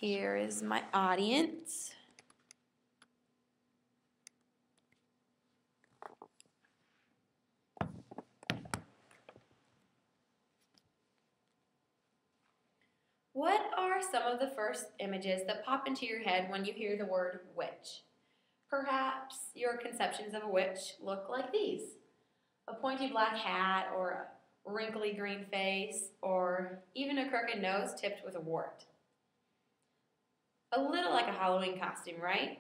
Here is my audience. What are some of the first images that pop into your head when you hear the word witch? Perhaps your conceptions of a witch look like these: a pointy black hat, or a wrinkly green face, or even a crooked nose tipped with a wart. A little like a Halloween costume, right?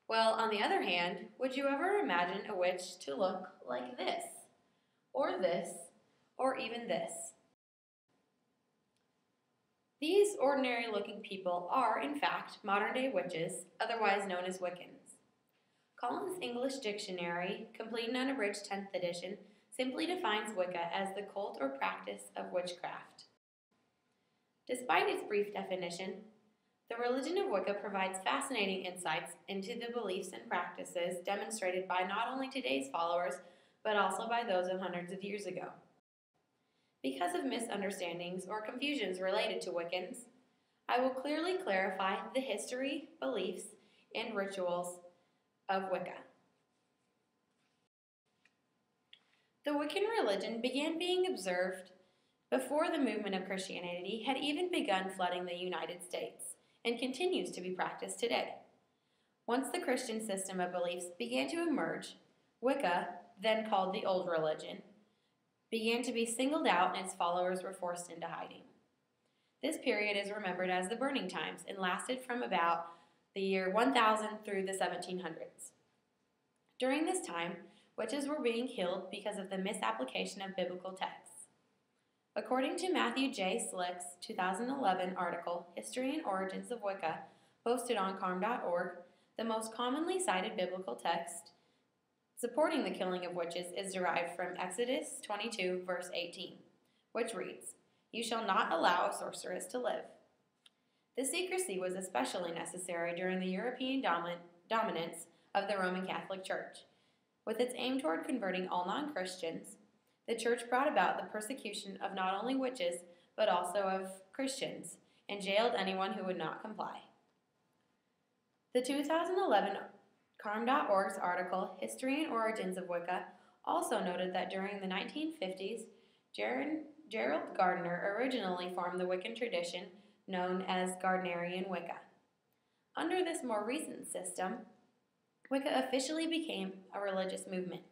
Well, on the other hand, would you ever imagine a witch to look like this, or even this? These ordinary-looking people are, in fact, modern-day witches, otherwise known as Wiccans. Collins' English Dictionary, complete and unabridged 10th edition, simply defines Wicca as the cult or practice of witchcraft. Despite its brief definition, the religion of Wicca provides fascinating insights into the beliefs and practices demonstrated by not only today's followers, but also by those of hundreds of years ago. Because of misunderstandings or confusions related to Wiccans, I will clearly clarify the history, beliefs, and rituals of Wicca. The Wiccan religion began being observed before the movement of Christianity had even begun flooding the United States, and continues to be practiced today. Once the Christian system of beliefs began to emerge, Wicca, then called the Old Religion, began to be singled out and its followers were forced into hiding. This period is remembered as the Burning Times and lasted from about the year 1000 through the 1700s. During this time, witches were being killed because of the misapplication of biblical texts. According to Matthew J. Slick's 2011 article, History and Origins of Wicca, posted on carm.org, the most commonly cited biblical text supporting the killing of witches is derived from Exodus 22, verse 18, which reads, "You shall not allow a sorceress to live." This secrecy was especially necessary during the European dominance of the Roman Catholic Church. With its aim toward converting all non-Christians, the Church brought about the persecution of not only witches, but also of Christians, and jailed anyone who would not comply. The 2011 carm.org's article, History and Origins of Wicca, also noted that during the 1950s, Gerald Gardner originally formed the Wiccan tradition known as Gardnerian Wicca. Under this more recent system, Wicca officially became a religious movement.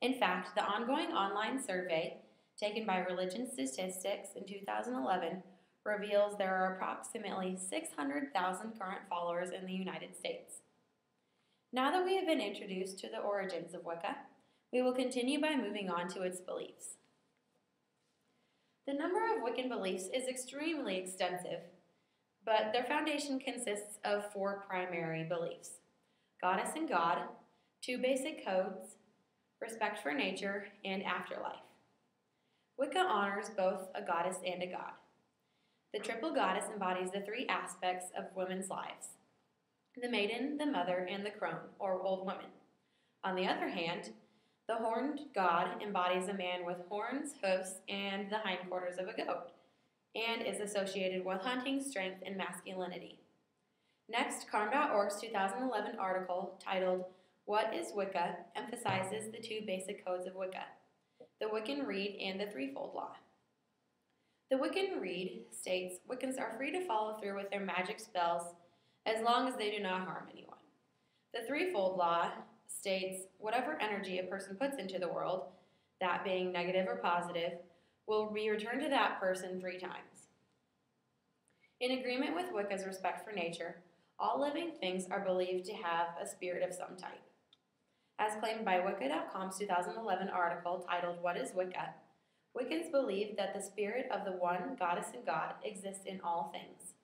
In fact, the ongoing online survey taken by Religion Statistics in 2011 reveals there are approximately 600,000 current followers in the United States. Now that we have been introduced to the origins of Wicca, we will continue by moving on to its beliefs. The number of Wiccan beliefs is extremely extensive, but their foundation consists of 4 primary beliefs: goddess and God, 2 basic codes, respect for nature, and afterlife. Wicca honors both a goddess and a god. The triple goddess embodies the 3 aspects of women's lives: the maiden, the mother, and the crone, or old woman. On the other hand, the horned god embodies a man with horns, hoofs, and the hindquarters of a goat, and is associated with hunting, strength, and masculinity. Next, carm.org's 2011 article titled, "What is Wicca?" emphasizes the 2 basic codes of Wicca: the Wiccan Rede and the Threefold Law. The Wiccan Rede states Wiccans are free to follow through with their magic spells as long as they do not harm anyone. The Threefold Law states whatever energy a person puts into the world, that being negative or positive, will be returned to that person 3 times. In agreement with Wicca's respect for nature, all living things are believed to have a spirit of some type. As claimed by Wicca.com's 2011 article titled, "What is Wicca?" Wiccans believe that the spirit of the one goddess and god exists in all things: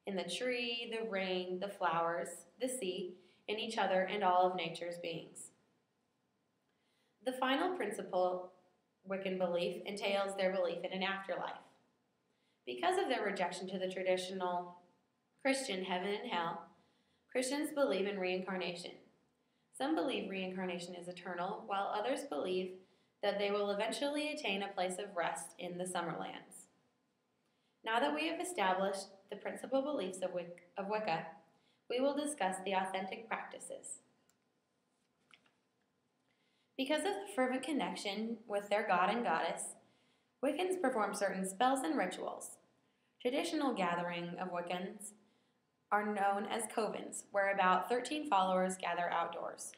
in the tree, the rain, the flowers, the sea, in each other, and all of nature's beings. The final principle Wiccan belief entails their belief in an afterlife. Because of their rejection to the traditional Christian heaven and hell, Christians believe in reincarnation. Some believe reincarnation is eternal, while others believe that they will eventually attain a place of rest in the Summerlands. Now that we have established the principal beliefs of Wicca, we will discuss the authentic practices. Because of the fervent connection with their god and goddess, Wiccans perform certain spells and rituals. Traditional gathering of Wiccans are known as covens, where about 13 followers gather outdoors.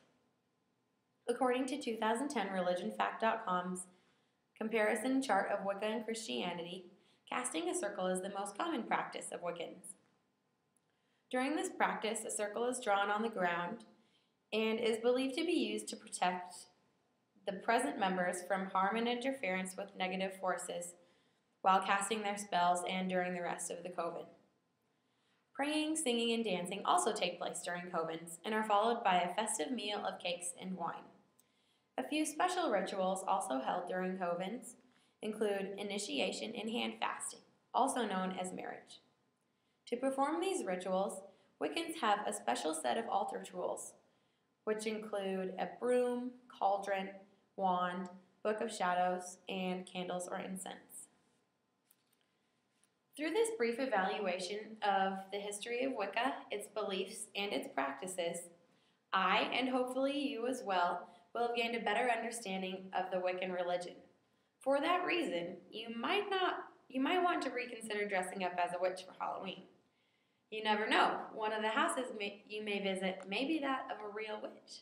According to 2010 ReligionFact.com's comparison chart of Wicca and Christianity, casting a circle is the most common practice of Wiccans. During this practice, a circle is drawn on the ground and is believed to be used to protect the present members from harm and interference with negative forces while casting their spells and during the rest of the coven. Praying, singing, and dancing also take place during covens and are followed by a festive meal of cakes and wine. A few special rituals also held during covens include initiation and hand fasting, also known as marriage. To perform these rituals, Wiccans have a special set of altar tools, which include a broom, cauldron, wand, book of shadows, and candles or incense. Through this brief evaluation of the history of Wicca, its beliefs, and its practices, I, and hopefully you as well, will have gained a better understanding of the Wiccan religion. For that reason, you might want to reconsider dressing up as a witch for Halloween. You never know, one of the houses you may visit may be that of a real witch.